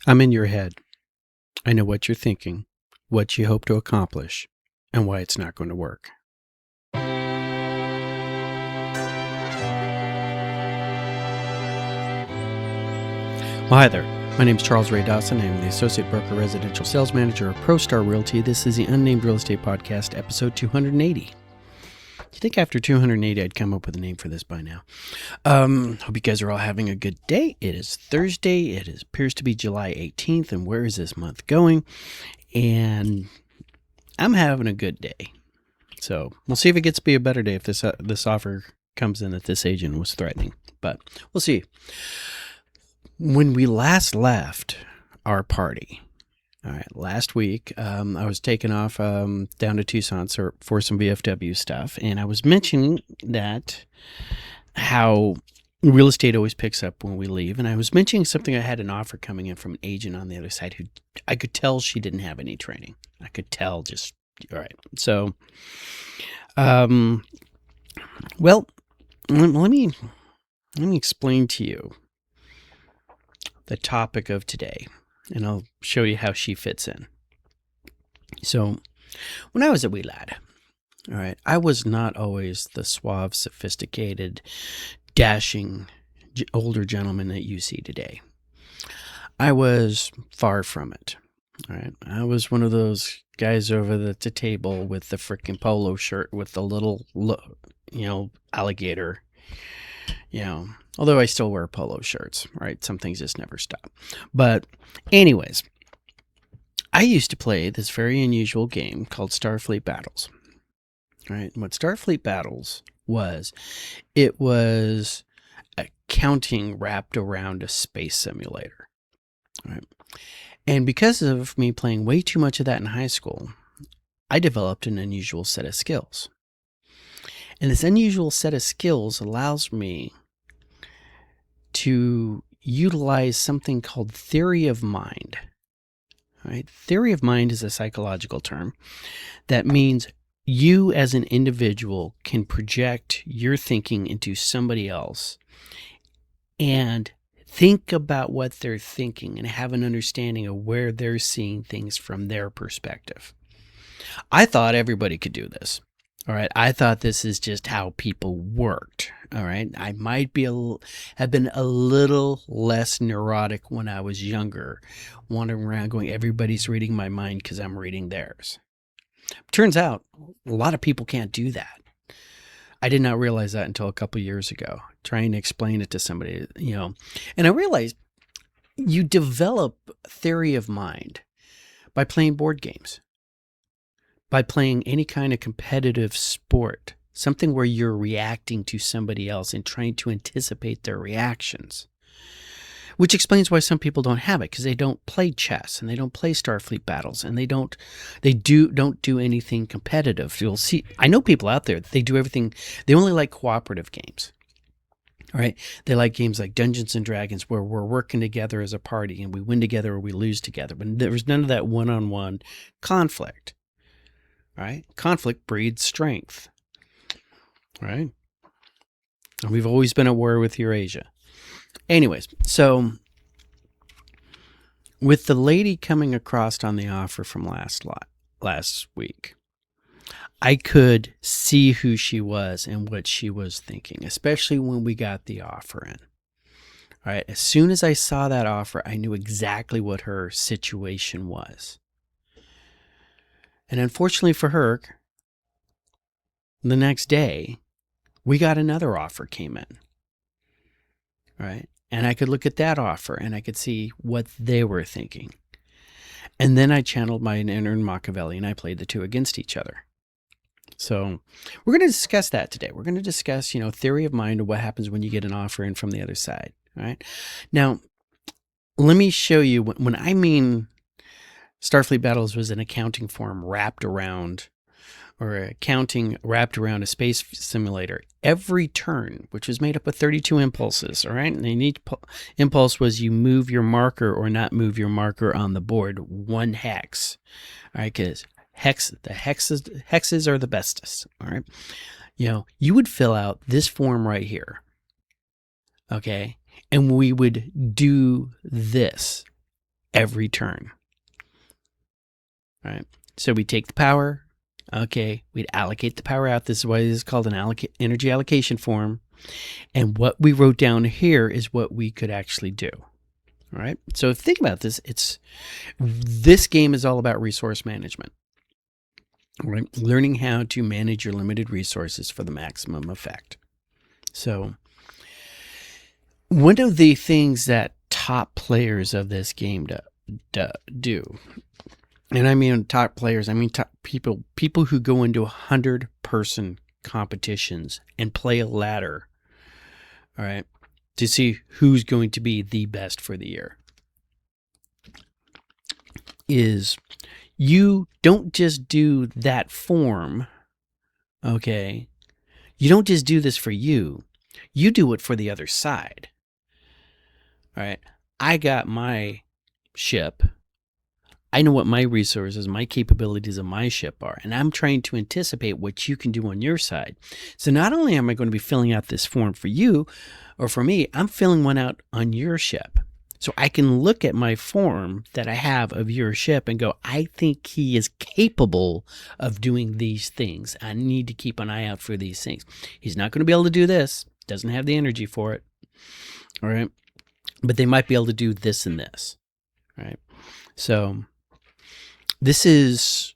I'm in your head. I know what you're thinking, what you hope to accomplish, and why it's not going to work. Well, hi there. My name is Charles Ray Dawson. I'm the Associate Broker Residential Sales Manager of ProStar Realty. This is the Unnamed Real Estate Podcast, episode 280. You'd think after 280 I'd come up with a name for this by now. Hope you guys are all having a good day. It is Thursday. Appears to be July 18th. And where is this month going? And I'm having a good day. So we'll see if it gets to be a better day if this offer comes in that this agent was threatening. But we'll see. When we last left our party, all right, last week, I was taking off down to Tucson for some VFW stuff, and I was mentioning that how real estate always picks up when we leave, and I was mentioning something. I had an offer coming in from an agent on the other side who I could tell she didn't have any training. I could tell just, all right. So, well, let me explain to you the topic of today, and I'll show you how she fits in. So, when I was a wee lad, all right, I was not always the suave, sophisticated, dashing older gentleman that you see today. I was far from it. All right, I was one of those guys over the table with the freaking polo shirt with the little, alligator, although I still wear polo shirts, right? Some things just never stop. But anyways, I used to play this very unusual game called Starfleet Battles. Right? And what Starfleet Battles was, it was accounting wrapped around a space simulator. Right? And because of me playing way too much of that in high school, I developed an unusual set of skills. And this unusual set of skills allows me to utilize something called theory of mind. Right? Theory of mind is a psychological term that means you as an individual can project your thinking into somebody else and think about what they're thinking and have an understanding of where they're seeing things from their perspective. I thought everybody could do this. All right. I thought this is just how people worked. All right. I might have been a little less neurotic when I was younger, wandering around going, everybody's reading my mind because I'm reading theirs. Turns out a lot of people can't do that. I did not realize that until a couple years ago, trying to explain it to somebody, and I realized you develop theory of mind by playing board games, by playing any kind of competitive sport, something where you're reacting to somebody else and trying to anticipate their reactions, which explains why some people don't have it, because they don't play chess and they don't play Starfleet Battles and they don't do anything competitive. You'll see, I know people out there, they do everything. They only like cooperative games. All right. They like games like Dungeons and Dragons where we're working together as a party and we win together or we lose together. But there's none of that one-on-one conflict. Right? Conflict breeds strength. Right? And we've always been at war with Eurasia. Anyways, so with the lady coming across on the offer from last week, I could see who she was and what she was thinking, especially when we got the offer in. All right, as soon as I saw that offer, I knew exactly what her situation was. And unfortunately for her, the next day, we got another offer came in. Right? And I could look at that offer and I could see what they were thinking. And then I channeled my inner Machiavelli and I played the two against each other. So we're going to discuss that today. We're going to discuss, theory of mind and what happens when you get an offer in from the other side. All right. Now, let me show you when I mean Starfleet Battles was an accounting form wrapped around a space simulator. Every turn, which was made up of 32 impulses, all right? And each impulse was you move your marker or not move your marker on the board one hex, all right? Because hexes are the bestest, all right? You would fill out this form right here, okay? And we would do this every turn. All right. So we take the power. Okay. We'd allocate the power out. This is why this is called an energy allocation form. And what we wrote down here is what we could actually do. All right. So think about this. This game is all about resource management. All right. Learning how to manage your limited resources for the maximum effect. So one of the things that top players of this game do, and I mean top players, I mean top people who go into 100-person competitions and play a ladder, all right, to see who's going to be the best for the year, is you don't just do that form, okay? You don't just do this for you. You do it for the other side. All right. I got my ship. I know what my resources, my capabilities of my ship are, and I'm trying to anticipate what you can do on your side. So not only am I going to be filling out this form for you or for me, I'm filling one out on your ship. So I can look at my form that I have of your ship and go, I think he is capable of doing these things. I need to keep an eye out for these things. He's not going to be able to do this. Doesn't have the energy for it. All right. But they might be able to do this and this, right? So this is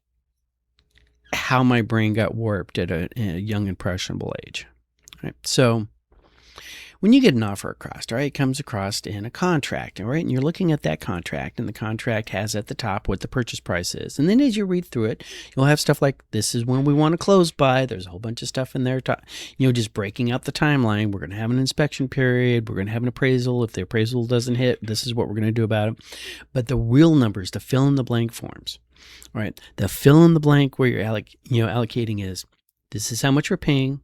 how my brain got warped at a young, impressionable age, right? So when you get an offer across, right, it comes across in a contract, all right? And you're looking at that contract, and the contract has at the top what the purchase price is. And then as you read through it, you'll have stuff like, this is when we want to close by. There's a whole bunch of stuff in there, just breaking out the timeline. We're going to have an inspection period. We're going to have an appraisal. If the appraisal doesn't hit, this is what we're going to do about it. But the real numbers, the fill-in-the-blank forms, right? The fill-in-the-blank where you're allocating is, this is how much we're paying.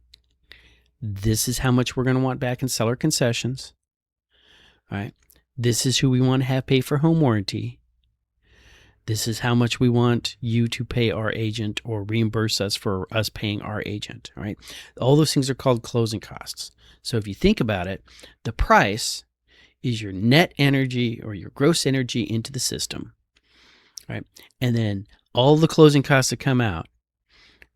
This is how much we're going to want back in seller concessions. All right. This is who we want to have pay for home warranty. This is how much we want you to pay our agent or reimburse us for us paying our agent. All right. All those things are called closing costs. So if you think about it, the price is your net energy or your gross energy into the system. All right. And then all the closing costs that come out,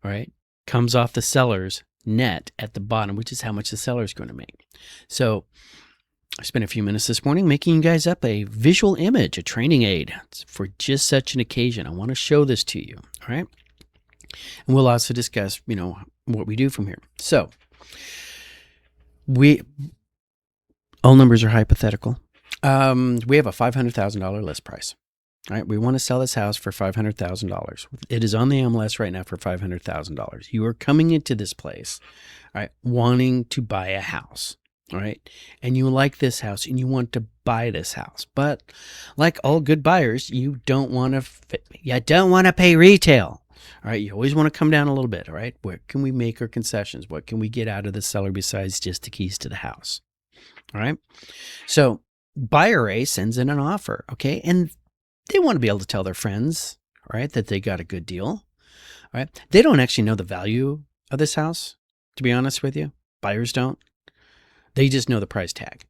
all right, comes off the seller's net at the bottom, which is how much the seller is going to make. So I spent a few minutes this morning making you guys up a visual image, a training aid for just such an occasion. I want to show this to you. All right. And we'll also discuss, what we do from here. So all numbers are hypothetical. We have a $500,000 list price. All right, we want to sell this house for $500,000. It is on the MLS right now for $500,000. You are coming into this place, all right, wanting to buy a house, all right, and you like this house and you want to buy this house. But like all good buyers, you don't want to pay retail. All right, you always want to come down a little bit. All right, where can we make our concessions? What can we get out of the seller besides just the keys to the house? All right, so buyer A sends in an offer, okay, and they want to be able to tell their friends, right, that they got a good deal, all right? They don't actually know the value of this house, to be honest with you. Buyers don't. They just know the price tag,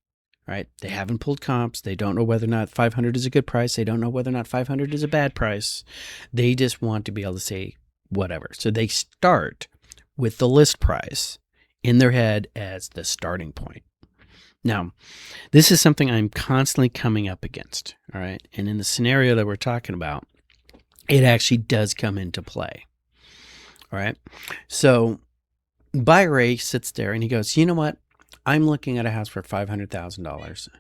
right? They haven't pulled comps. They don't know whether or not 500 is a good price. They don't know whether or not 500 is a bad price. They just want to be able to say whatever. So they start with the list price in their head as the starting point. Now, this is something I'm constantly coming up against, all right? And in the scenario that we're talking about, it actually does come into play, all right? So buyer A sits there and he goes, you know what? I'm looking at a house for $500,000, all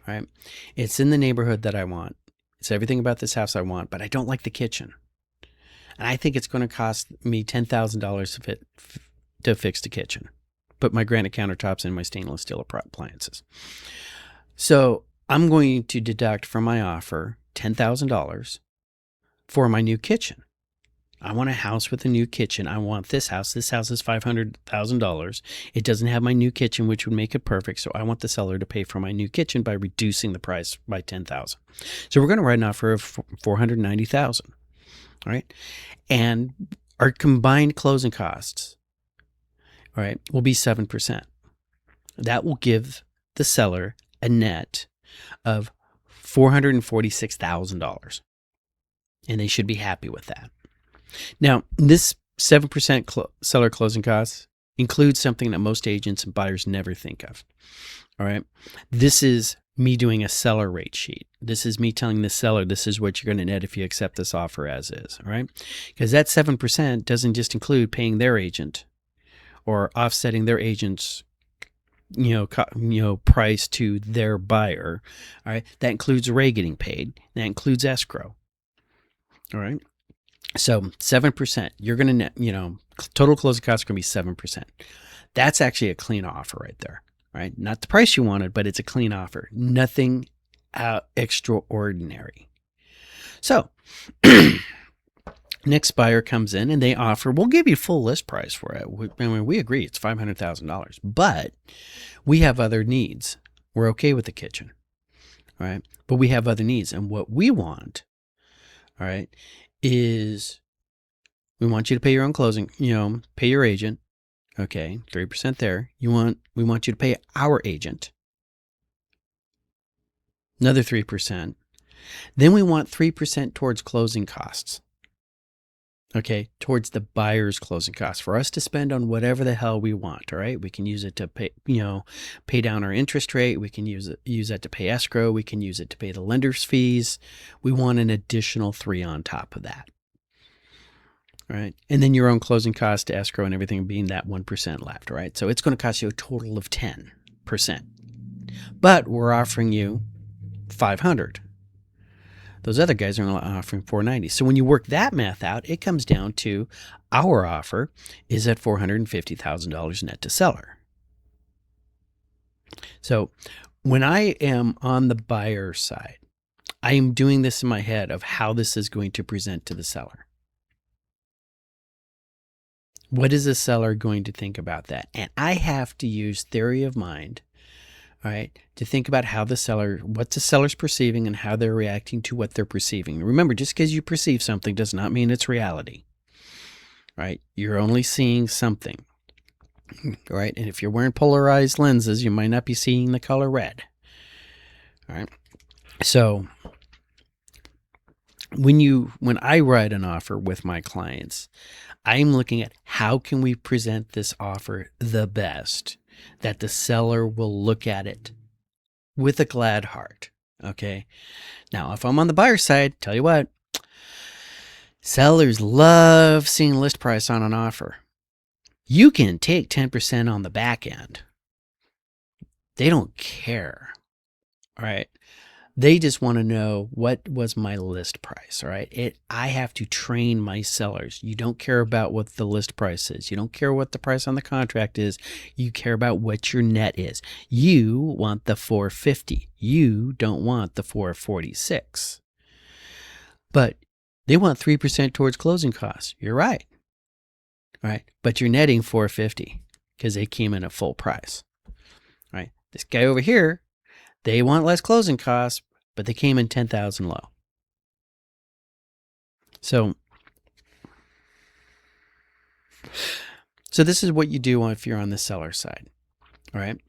right? It's in the neighborhood that I want. It's everything about this house I want, but I don't like the kitchen. And I think it's going to cost me $10,000 to fix the kitchen. Put my granite countertops in my stainless steel appliances. So I'm going to deduct from my offer $10,000 for my new kitchen. I want a house with a new kitchen. I want this house. This house is $500,000. It doesn't have my new kitchen, which would make it perfect. So I want the seller to pay for my new kitchen by reducing the price by $10,000. So we're going to write an offer of $490,000. All right. And our combined closing costs, all right, will be 7%. That will give the seller a net of $446,000. And they should be happy with that. Now, this 7% seller closing costs includes something that most agents and buyers never think of. All right. This is me doing a seller rate sheet. This is me telling the seller this is what you're going to net if you accept this offer as is. All right. Because that 7% doesn't just include paying their agent or offsetting their agent's price to their buyer. All right. That includes Ray getting paid. That includes escrow. All right. So 7%, you're going to net, total closing costs are going to be 7%. That's actually a clean offer right there. Right? Not the price you wanted, but it's a clean offer. Nothing extraordinary. So next buyer comes in and they offer, we'll give you full list price for it. We agree it's $500,000, but we have other needs. We're okay with the kitchen. All right. But we have other needs. And what we want, all right, is we want you to pay your own closing, pay your agent. Okay, 3% there. We want you to pay our agent. Another 3%. Then we want 3% towards closing costs. Okay, towards the buyer's closing costs for us to spend on whatever the hell we want. All right, we can use it to pay, pay down our interest rate. We can use that to pay escrow. We can use it to pay the lender's fees. We want an additional 3 on top of that. Right. And then your own closing costs to escrow and everything being that 1% left. Right. So it's going to cost you a total of 10%. But we're offering you $500. Those other guys are only offering $490. So when you work that math out, it comes down to our offer is at $450,000 net to seller. So when I am on the buyer side, I am doing this in my head of how this is going to present to the seller. What is the seller going to think about that? And I have to use theory of mind, all right, to think about what the seller's perceiving and how they're reacting to what they're perceiving. Remember, just because you perceive something does not mean it's reality, right? You're only seeing something, right? And if you're wearing polarized lenses, you might not be seeing the color red, all right? So when I write an offer with my clients, I'm looking at how can we present this offer the best that the seller will look at it with a glad heart. Okay. Now, if I'm on the buyer side, tell you what, sellers love seeing list price on an offer. You can take 10% on the back end. They don't care. All right. They just want to know what was my list price, all right? I have to train my sellers. You don't care about what the list price is. You don't care what the price on the contract is. You care about what your net is. You want the 450. You don't want the 446. But they want 3% towards closing costs. You're right. All right, but you're netting 450 because they came in at full price. All right, this guy over here, they want less closing costs, but they came in 10,000 low. So this is what you do if you're on the seller side. All right.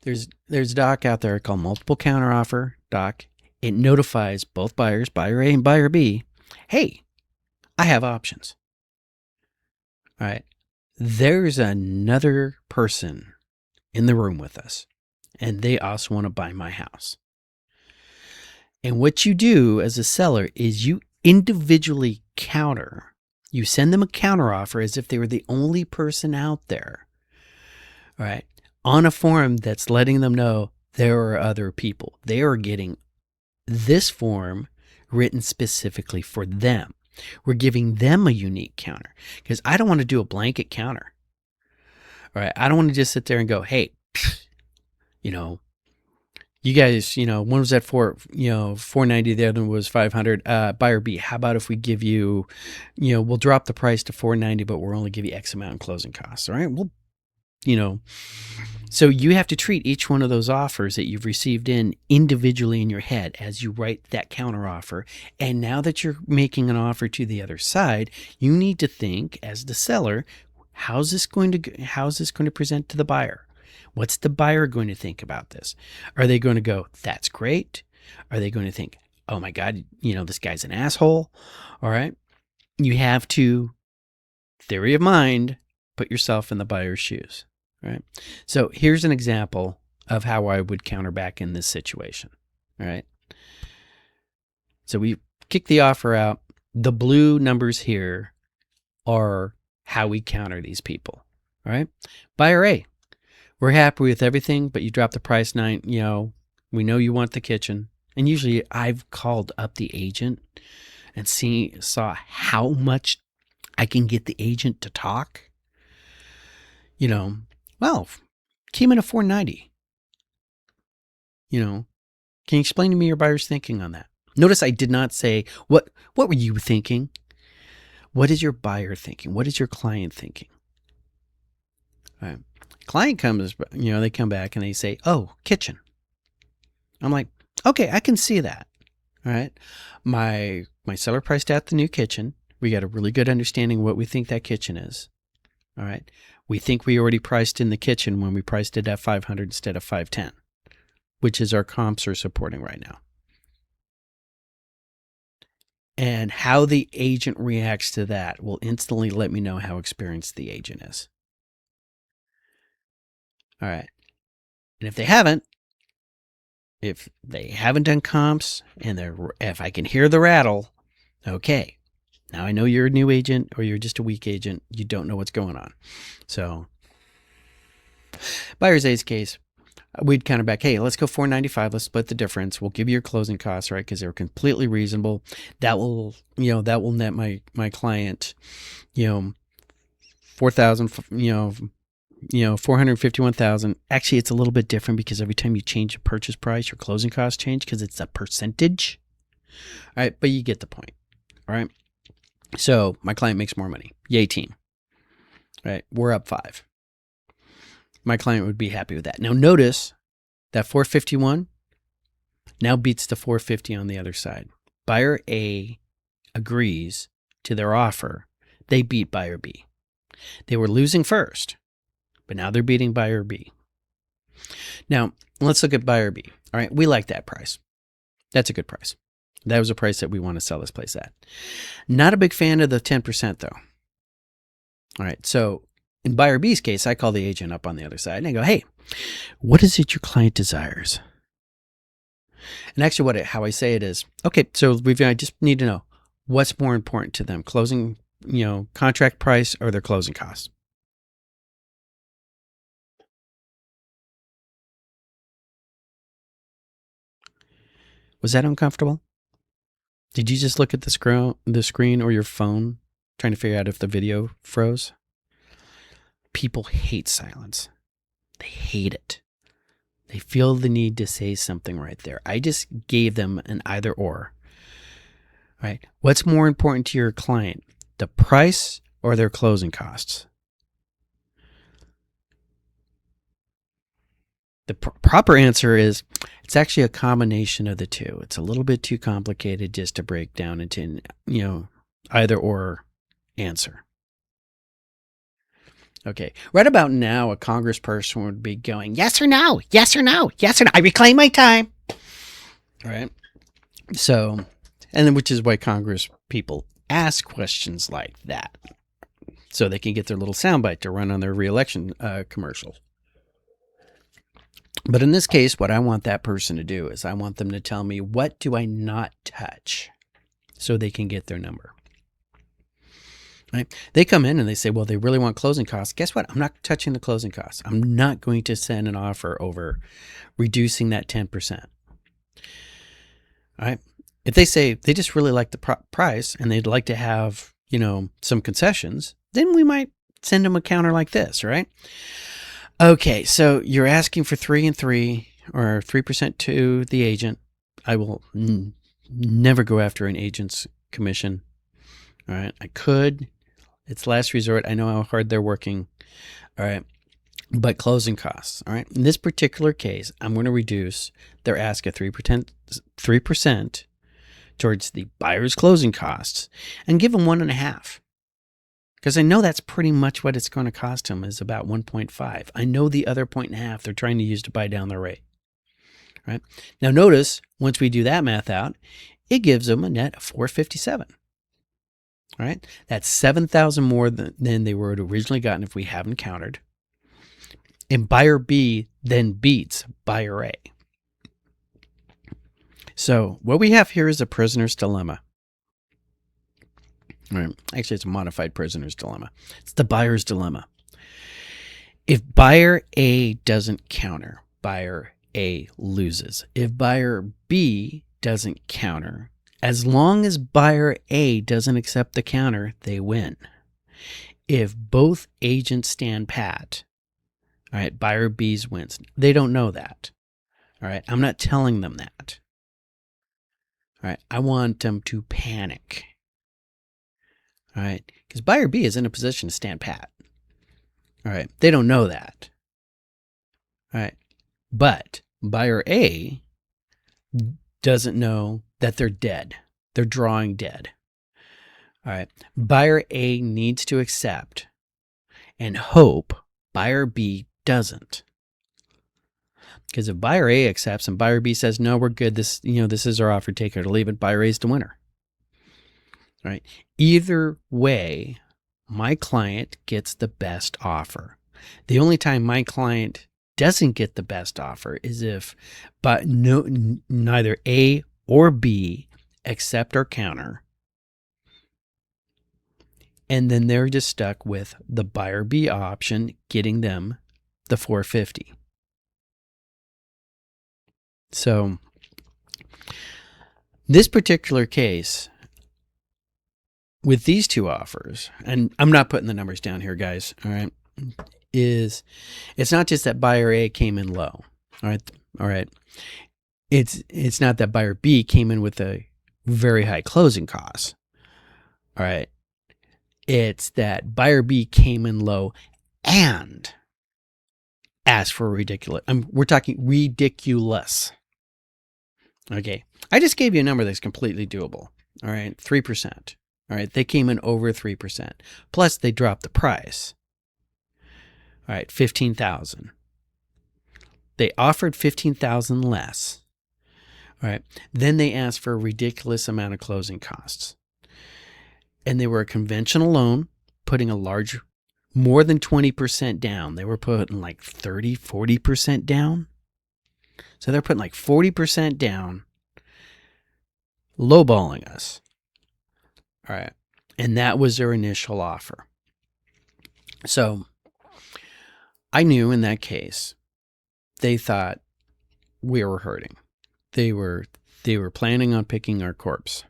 There's a doc out there called multiple counteroffer doc. It notifies both buyers, buyer A and buyer B, hey, I have options. All right. There's another person in the room with us, and they also want to buy my house. And what you do as a seller is you individually counter. You send them a counteroffer as if they were the only person out there. All right. On a form that's letting them know there are other people. They are getting this form written specifically for them. We're giving them a unique counter because I don't want to do a blanket counter. All right. I don't want to just sit there and go, hey, you guys, one was at $490, the other one was $500. Buyer B, how about if we give you, we'll drop the price to $490, but we'll only give you X amount in closing costs. All right. Well, so you have to treat each one of those offers that you've received individually in your head as you write that counter offer. And now that you're making an offer to the other side, you need to think as the seller, how's this going to present to the buyer? What's the buyer going to think about this? Are they going to go, that's great? Are they going to think, oh my God, this guy's an asshole? All right. You have to, theory of mind, put yourself in the buyer's shoes. All right. So here's an example of how I would counter back in this situation. All right. So we kick the offer out. The blue numbers here are how we counter these people. All right. Buyer A, we're happy with everything, but you dropped the price we know you want the kitchen. And usually I've called up the agent and saw how much I can get the agent to talk. Well, came in at $490. Can you explain to me your buyer's thinking on that? Notice I did not say, what were you thinking? What is your buyer thinking? What is your client thinking? All right. Client comes, they come back and they say, oh, kitchen. I'm like, okay, I can see that. All right. My seller priced out the new kitchen. We got a really good understanding of what we think that kitchen is. All right. We think we already priced in the kitchen when we priced it at $500 instead of $510, which is our comps are supporting right now. And how the agent reacts to that will instantly let me know how experienced the agent is. All right. And if they haven't done comps and if I can hear the rattle, okay, now I know you're a new agent or you're just a weak agent. You don't know what's going on. So buyer's A's case, we'd counter back, hey, let's go $495. Let's split the difference. We'll give you your closing costs, right? Because they're completely reasonable. That will net my client, $4,000, $451,000. Actually, it's a little bit different because every time you change the purchase price, your closing costs change because it's a percentage. All right, but you get the point. All right. So my client makes more money. Yay, team. All right, we're up 5. My client would be happy with that. Now notice that 451 now beats the 450 on the other side. Buyer A agrees to their offer. They beat buyer B. They were losing first, but now they're beating buyer B. Now, let's look at buyer B. All right, we like that price. That's a good price. That was a price that we want to sell this place at. Not a big fan of the 10% though. All right, so in buyer B's case, I call the agent up on the other side and I go, hey, what is it your client desires? And actually how I say it is, okay, so I just need to know what's more important to them, closing, contract price or their closing costs. Was that uncomfortable? Did you just look at the screen or your phone trying to figure out if the video froze? People hate silence. They hate it. They feel the need to say something right there. I just gave them an either or. All right. What's more important to your client, the price or their closing costs? The proper answer is it's actually a combination of the two. It's a little bit too complicated just to break down into, either or answer. Okay. Right about now, a congressperson would be going, yes or no, yes or no, yes or no. I reclaim my time. All right. So, and then which is why Congress people ask questions like that. So they can get their little soundbite to run on their reelection commercials. But in this case, what I want that person to do is I want them to tell me, what do I not touch so they can get their number? Right? They come in and they say, well, they really want closing costs. Guess what? I'm not touching the closing costs. I'm not going to send an offer over reducing that 10%. All right. If they say they just really like the price and they'd like to have, some concessions, then we might send them a counter like this, right? Okay, so you're asking for 3 and 3 or 3% to the agent. I will never go after an agent's commission. All right, I could. It's last resort. I know how hard they're working. All right, but closing costs. All right, in this particular case, I'm going to reduce their ask at 3% towards the buyer's closing costs and give them 1.5%. Because I know that's pretty much what it's going to cost them is about 1.5. I know the other 0.5 they're trying to use to buy down their rate. right? Now notice, once we do that math out, it gives them a net of 457. All right, that's 7,000 more than they would have originally gotten if we haven't countered. And buyer B then beats buyer A. So what we have here is a prisoner's dilemma. All right, actually, it's a modified prisoner's dilemma. It's the buyer's dilemma. If buyer A doesn't counter, buyer A loses. If buyer B doesn't counter, as long as buyer A doesn't accept the counter, they win. If both agents stand pat, all right, buyer B's wins. They don't know that. All right, I'm not telling them that. All right, I want them to panic. All right, because buyer B is in a position to stand pat. All right, they don't know that. All right, but buyer A doesn't know that they're dead. They're drawing dead. All right, buyer A needs to accept and hope buyer B doesn't. Because if buyer A accepts and buyer B says, no, we're good, this is our offer, take it or leave it, buyer A is the winner. All right, either way, my client gets the best offer. The only time my client doesn't get the best offer is if neither A or B accept or counter, and then they're just stuck with the buyer B option getting them the 450. So this particular case with these two offers, and I'm not putting the numbers down here, guys, all right, it's not just that buyer A came in low, all right. It's not that buyer B came in with a very high closing cost, all right. It's that buyer B came in low and asked for ridiculous. We're talking ridiculous. Okay, I just gave you a number that's completely doable. All right, 3%. All right, they came in over 3%. Plus, they dropped the price. All right, 15,000. They offered 15,000 less. All right, then they asked for a ridiculous amount of closing costs. And they were a conventional loan, putting more than 20% down. They were putting like 30, 40% down. So they're putting like 40% down, lowballing us. All right. And that was their initial offer. So I knew in that case, they thought we were hurting. They were planning on picking our corpse.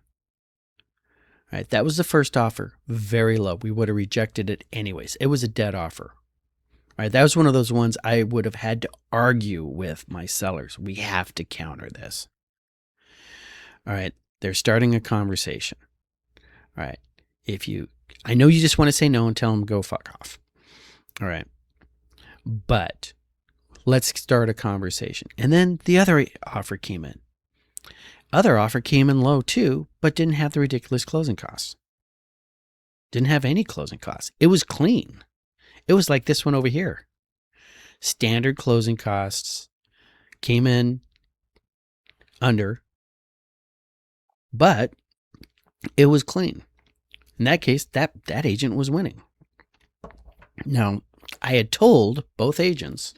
All right. That was the first offer. Very low. We would have rejected it anyways. It was a dead offer. All right, that was one of those ones I would have had to argue with my sellers. We have to counter this. All right, they're starting a conversation. All right, I know you just want to say no and tell them go fuck off. All right, but let's start a conversation. And then the other offer came in. Other offer came in low too, but didn't have the ridiculous closing costs. Didn't have any closing costs. It was clean. It was like this one over here. Standard closing costs, came in under, but it was clean. In that case, that agent was winning. Now, I had told both agents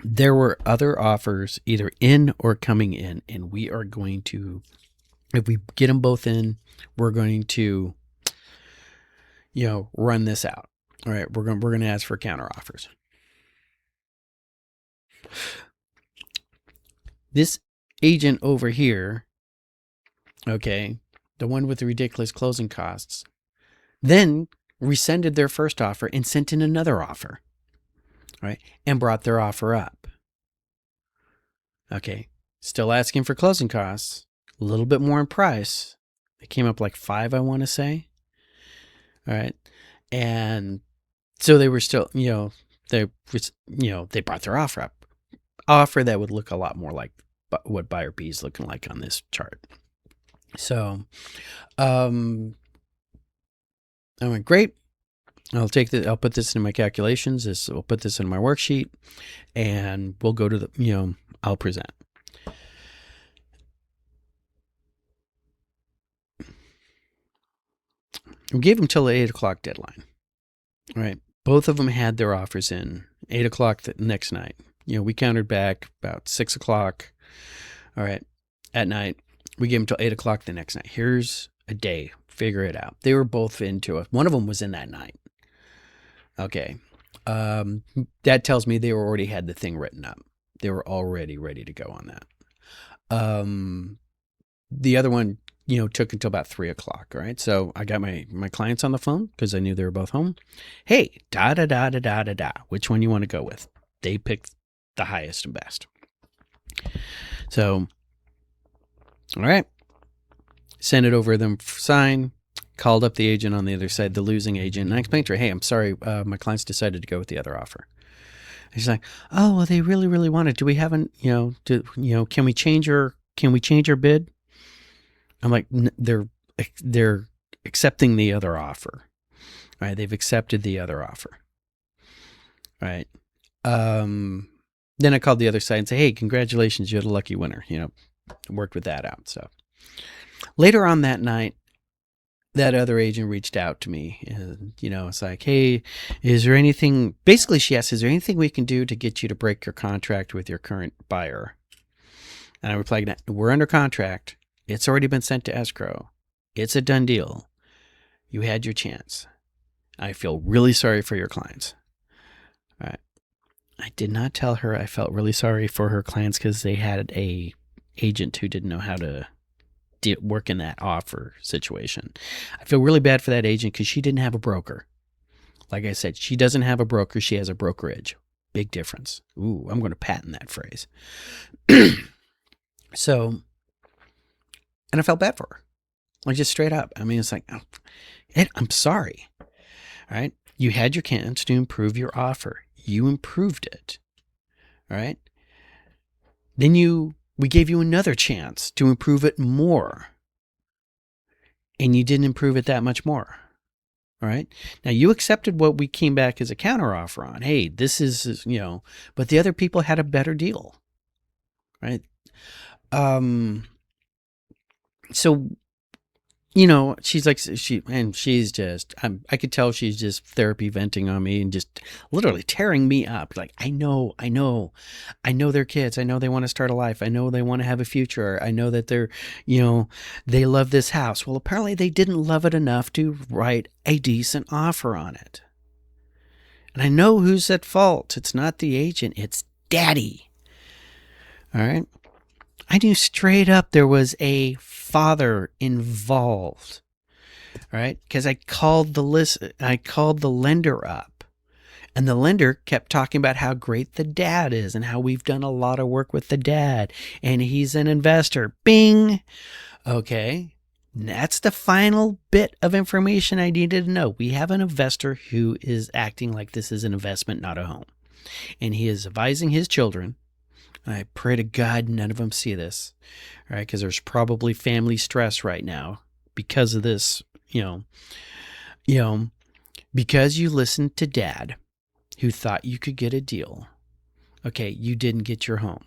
there were other offers either in or coming in, and we are going to, if we get them both in, we're going to run this out. All right, we're going to ask for counter offers. This agent over here, okay, the one with the ridiculous closing costs, then rescinded their first offer and sent in another offer, right, and brought their offer up. Okay, still asking for closing costs, a little bit more in price. They came up like 5, I want to say. All right. And so they were still, they brought their offer up. Offer that would look a lot more like what buyer B is looking like on this chart. So I went, great. I'll put this in my calculations. I'll put this in my worksheet, and we'll go to I'll present. We gave them till the 8 o'clock deadline. All right. Both of them had their offers in 8 o'clock the next night. We countered back about 6 o'clock. All right. At night, we gave them till 8 o'clock the next night. Here's a day. Figure it out. They were both into it. One of them was in that night. Okay. That tells me they already had the thing written up. They were already ready to go on that. The other one, took until about 3 o'clock. All right. So I got my clients on the phone because I knew they were both home. Hey, da. Which one you want to go with? They picked the highest and best. So, all right. Sent it over to them for sign. Called up the agent on the other side, the losing agent, and I explained to her, hey, I'm sorry, my clients decided to go with the other offer. And she's like, oh, well, they really, really want it. Do we have can we change our bid? I'm like, they're accepting the other offer. All right, they've accepted the other offer. All right. Then I called the other side and said, hey, congratulations, you're the lucky winner. Worked with that out. So later on that night, that other agent reached out to me and, it's like, hey, is there anything, basically she asked, is there anything we can do to get you to break your contract with your current buyer? And I replied, we're under contract. It's already been sent to escrow. It's a done deal. You had your chance. I feel really sorry for your clients. All right. I did not tell her I felt really sorry for her clients because they had a agent who didn't know how to work in that offer situation. I feel really bad for that agent because she didn't have a broker. Like I said, she doesn't have a broker. She has a brokerage. Big difference. Ooh, I'm going to patent that phrase. So, and I felt bad for her. Like just straight up. I mean, it's like, I'm sorry. All right. You had your chance to improve your offer. You improved it. All right. Then we gave you another chance to improve it more. And you didn't improve it that much more. All right. Now you accepted what we came back as a counteroffer on. Hey, this is, but the other people had a better deal. Right. So, she's like, she's just, I could tell she's just therapy venting on me and just literally tearing me up. Like, I know they're kids. I know they want to start a life. I know they want to have a future. I know that they're, they love this house. Well, apparently they didn't love it enough to write a decent offer on it. And I know who's at fault. It's not the agent. It's daddy. All right. I knew straight up there was a father involved, right? Because I called the lender up, and the lender kept talking about how great the dad is and how we've done a lot of work with the dad, and he's an investor. Bing. Okay. That's the final bit of information I needed to know. We have an investor who is acting like this is an investment, not a home, and he is advising his children. I pray to God none of them see this, right? Because there's probably family stress right now because of this, because you listened to dad who thought you could get a deal. Okay, you didn't get your home.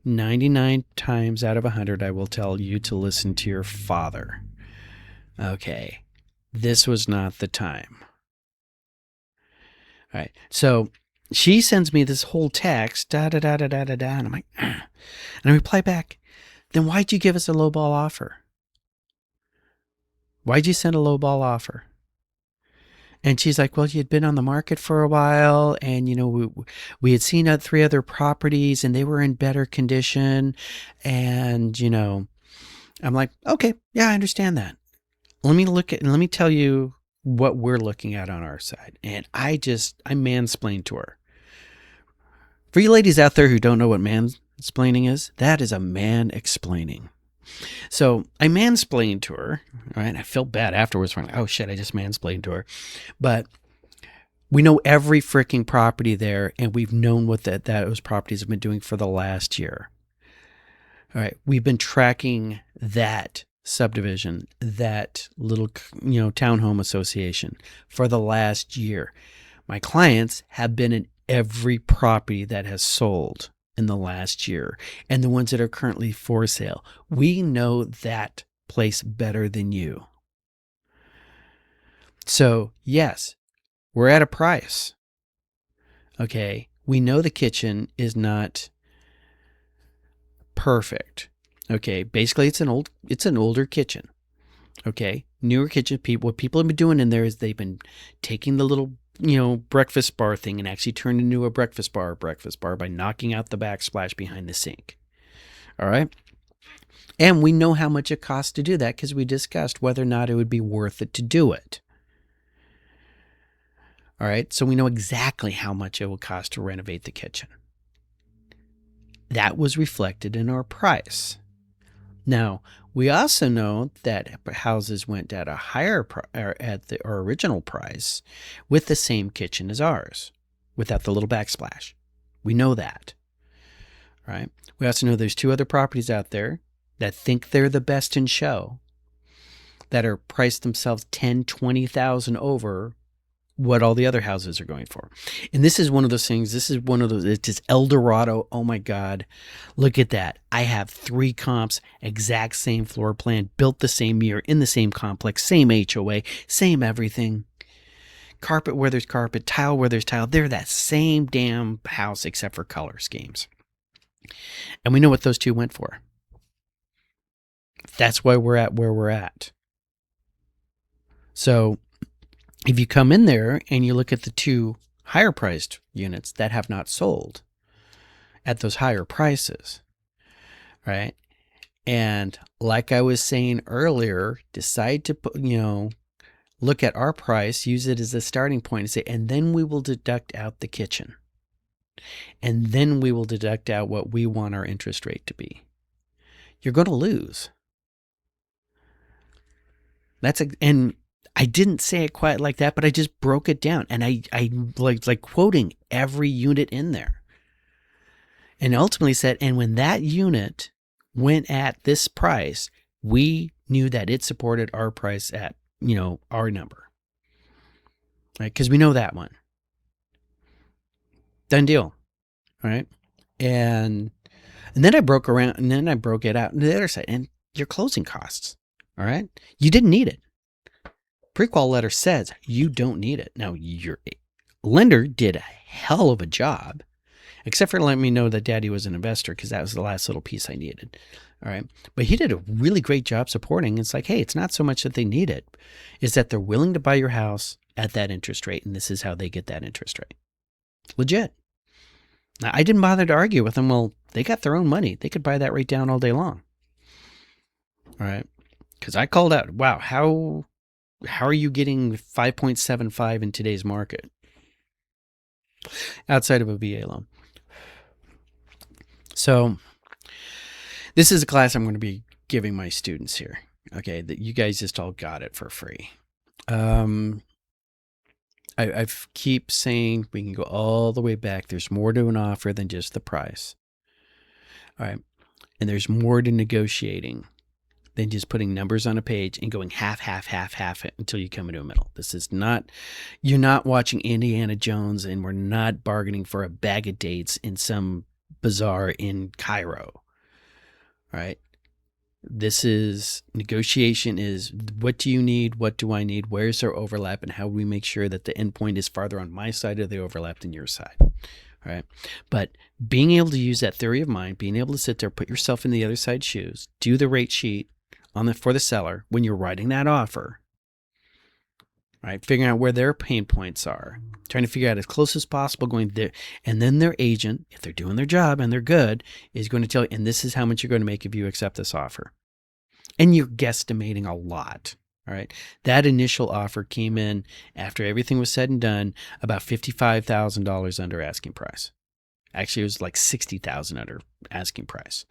99 times out of 100, I will tell you to listen to your father. Okay, this was not the time. All right. So she sends me this whole text, and I'm like, and I reply back, then why'd you give us a lowball offer? Why'd you send a lowball offer? And she's like, well, you'd been on the market for a while, and, we had seen 3 other properties, and they were in better condition. And, I'm like, okay, yeah, I understand that. Let me tell you what we're looking at on our side. And I mansplained to her. For you ladies out there who don't know what mansplaining is, that is a man explaining. So I mansplained to her, right? I felt bad afterwards. Like, oh shit, I just mansplained to her. But we know every freaking property there, and we've known what those properties have been doing for the last year. All right. We've been tracking that subdivision, that little, townhome association for the last year. My clients have been in every property that has sold in the last year and the ones that are currently for sale. We know that place better than you. So, yes, we're at a price. Okay, we know the kitchen is not perfect. Okay, basically it's an older kitchen. Okay, newer kitchen, what people have been doing in there is they've been taking the little, breakfast bar thing and actually turned into a breakfast bar by knocking out the backsplash behind the sink. All right. And we know how much it costs to do that because we discussed whether or not it would be worth it to do it. All right. So we know exactly how much it will cost to renovate the kitchen. That was reflected in our price. Now, we also know that houses went at a higher at our original price with the same kitchen as ours, without the little backsplash. We know that, right? We also know there's 2 other properties out there that think they're the best in show, that are priced themselves 10, 20,000 over what all the other houses are going for. And this is one of those things, it's just El Dorado. Oh my God, look at that. I have 3 comps, exact same floor plan, built the same year, in the same complex, same HOA, same everything. Carpet where there's carpet, tile where there's tile. They're that same damn house except for color schemes. And we know what those 2 went for. That's why we're at where we're at. So if you come in there and you look at the 2 higher priced units that have not sold at those higher prices, right? And like I was saying earlier, decide to put, look at our price, use it as a starting point and say, and then we will deduct out the kitchen. And then we will deduct out what we want our interest rate to be. You're going to lose. And I didn't say it quite like that, but I just broke it down, and I like quoting every unit in there, and ultimately said, and when that unit went at this price, we knew that it supported our price at, our number, right? Because we know that one. Done deal, right? And then I broke it out on the other side, and your closing costs, all right? You didn't need it. Pre-qual letter says you don't need it. Now, your lender did a hell of a job, except for letting me know that Daddy was an investor, because that was the last little piece I needed. All right. But he did a really great job supporting. It's like, hey, it's not so much that they need it. It's that they're willing to buy your house at that interest rate, and this is how they get that interest rate. Legit. Now, I didn't bother to argue with them. Well, they got their own money. They could buy that rate down all day long. All right. Because I called out, wow, how are you getting 5.75 in today's market outside of a VA loan? So this is a class I'm going to be giving my students here. Okay, that you guys just all got it for free. I keep saying we can go all the way back. There's more to an offer than just the price. All right, and there's more to negotiating than just putting numbers on a page and going half it until you come into a middle. This is not, you're not watching Indiana Jones, and we're not bargaining for a bag of dates in some bazaar in Cairo. All right. This is negotiation is, what do you need? What do I need? Where's our overlap? And how do we make sure that the endpoint is farther on my side of the overlap than your side? All right. But being able to use that theory of mind, being able to sit there, put yourself in the other side's shoes, do the rate sheet for the seller when you're writing that offer, right? Figuring out where their pain points are, trying to figure out as close as possible going there. And then their agent, if they're doing their job and they're good, is going to tell you, and this is how much you're going to make if you accept this offer. And you're guesstimating a lot. All right. That initial offer came in after everything was said and done about $55,000 under asking price. Actually, it was like $60,000 under asking price.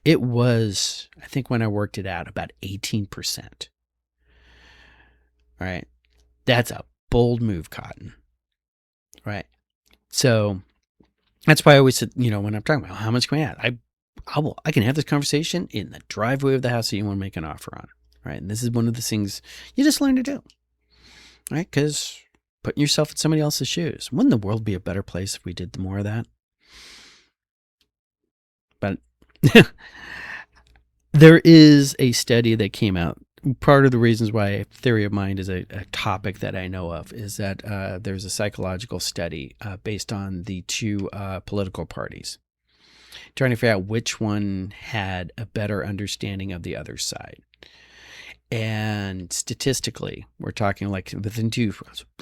It was, I think when I worked it out, about 18%. All right. That's a bold move, Cotton. Right. So that's why I always said, when I'm talking about how much can we add, I can have this conversation in the driveway of the house that you want to make an offer on, right? And this is one of the things you just learn to do, right? Because putting yourself in somebody else's shoes. Wouldn't the world be a better place if we did more of that? But there is a study that came out. Part of the reasons why theory of mind is a topic that I know of is that there's a psychological study based on the two political parties, trying to figure out which one had a better understanding of the other side. And statistically, we're talking like within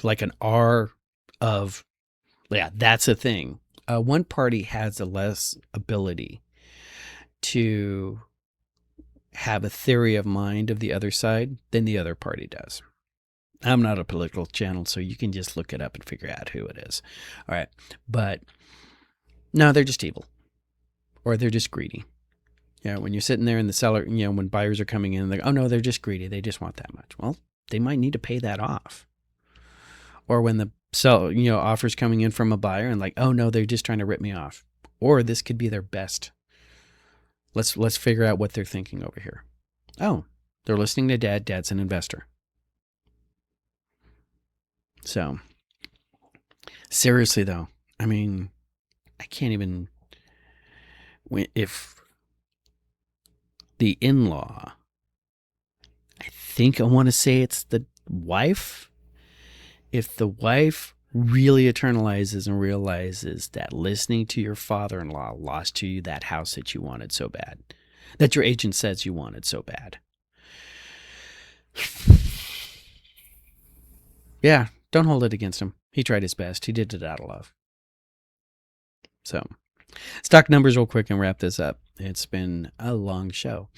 like an R of, yeah, that's a thing. One party has a less ability to have a theory of mind of the other side than the other party does. I'm not a political channel, so you can just look it up and figure out who it is. All right. But no, they're just evil, or they're just greedy. Yeah, when you're sitting there in the cellar, when buyers are coming in, they're like, oh no, they're just greedy. They just want that much. Well, they might need to pay that off. Or when the offers coming in from a buyer and like, oh no, they're just trying to rip me off. Or this could be their best. Let's figure out what they're thinking over here. Oh, they're listening to Dad. Dad's an investor. So, seriously though, I mean, I can't even, if the in-law, I think I want to say it's the wife, if the wife really internalizes and realizes that listening to your father-in-law lost to you that house that you wanted so bad, that your agent says you wanted so bad. Yeah, don't hold it against him. He tried his best. He did it out of love. So, stock numbers real quick and wrap this up. It's been a long show.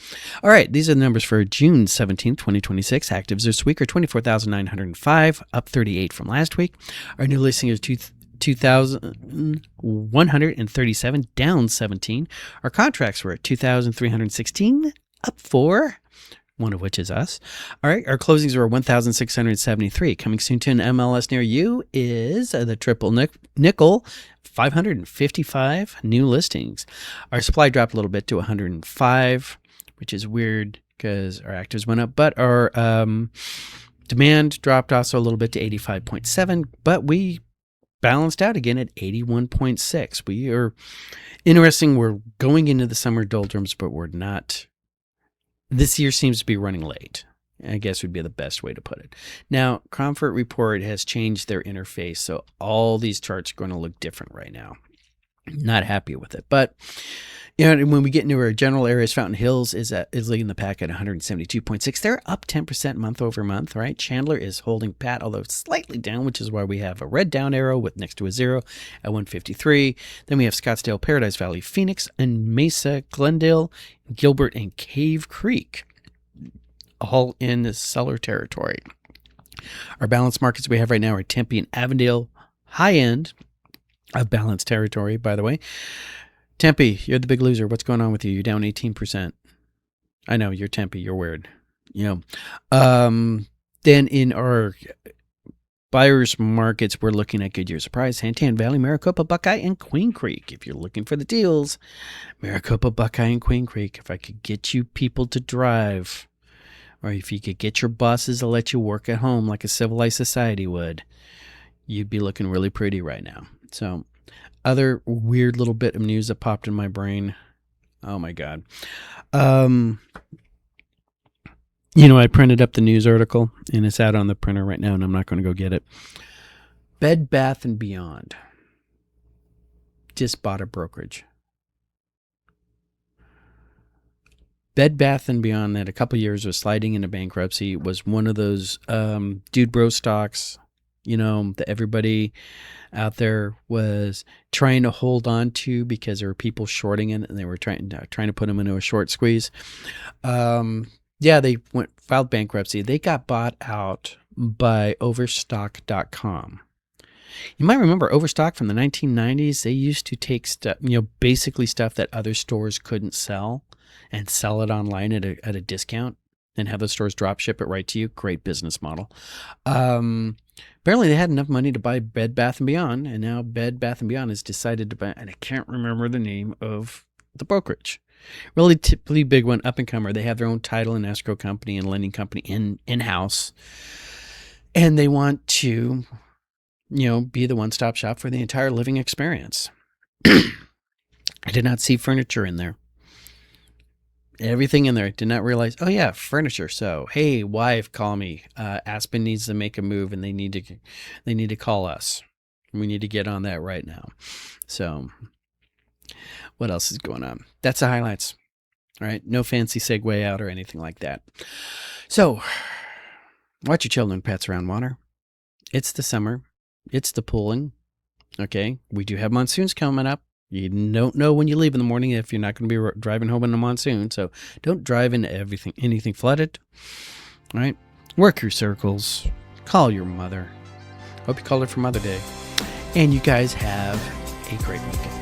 All right, these are the numbers for June 17th, 2026. Actives this week are 24,905, up 38 from last week. Our new listing is 2,137, down 17. Our contracts were at 2,316, up 4, one of which is us. All right, our closings were 1,673. Coming soon to an MLS near you is the triple nickel, 555 new listings. Our supply dropped a little bit to 105, which is weird because our actives went up, but our demand dropped also a little bit to 85.7, but we balanced out again at 81.6. We are interesting. We're going into the summer doldrums, but we're not. This year seems to be running late, I guess would be the best way to put it. Now, Comfort Report has changed their interface, so all these charts are going to look different right now. Not happy with it, but when we get into our general areas, Fountain Hills is leading the pack at 172.6. They're up 10% month over month, right? Chandler is holding pat, although slightly down, which is why we have a red down arrow with next to a 0 at 153. Then we have Scottsdale, Paradise Valley, Phoenix, and Mesa, Glendale, Gilbert, and Cave Creek, all in the seller territory. Our balanced markets we have right now are Tempe and Avondale, high end of balanced territory, by the way. Tempe, you're the big loser. What's going on with you? You're down 18%. I know, you're Tempe. You're weird. Then in our buyers markets, we're looking at Goodyear, Surprise, Santan Valley, Maricopa, Buckeye, and Queen Creek. If you're looking for the deals, Maricopa, Buckeye, and Queen Creek. If I could get you people to drive, or if you could get your bosses to let you work at home like a civilized society would, you'd be looking really pretty right now. So, other weird little bit of news that popped in my brain. Oh my God. I printed up the news article and it's out on the printer right now and I'm not going to go get it. Bed Bath & Beyond just bought a brokerage. Bed Bath & Beyond that a couple years was sliding into bankruptcy, was one of those dude bro stocks, that everybody out there was trying to hold on to because there were people shorting it and they were trying to put them into a short squeeze. They filed bankruptcy. They got bought out by Overstock.com. You might remember Overstock from the 1990s. They used to take stuff, basically stuff that other stores couldn't sell and sell it online at a discount and have the stores drop ship it right to you. Great business model. Apparently they had enough money to buy Bed Bath & Beyond, and now Bed Bath & Beyond has decided to buy, and I can't remember the name of the brokerage. relatively big one, up and comer. They have their own title and escrow company and lending company in-house. And they want to, be the one-stop shop for the entire living experience. I did not see furniture in there. Everything in there. I did not realize, oh yeah, furniture. So, hey, wife, call me. Aspen needs to make a move and they need to call us. We need to get on that right now. So, what else is going on? That's the highlights. All right. No fancy segue out or anything like that. So, watch your children and pets around water. It's the summer. It's the pooling. Okay. We do have monsoons coming up. You don't know when you leave in the morning if you're not going to be driving home in a monsoon. So don't drive into anything flooded. All right. Work your circles. Call your mother. Hope you called her for Mother Day. And you guys have a great weekend.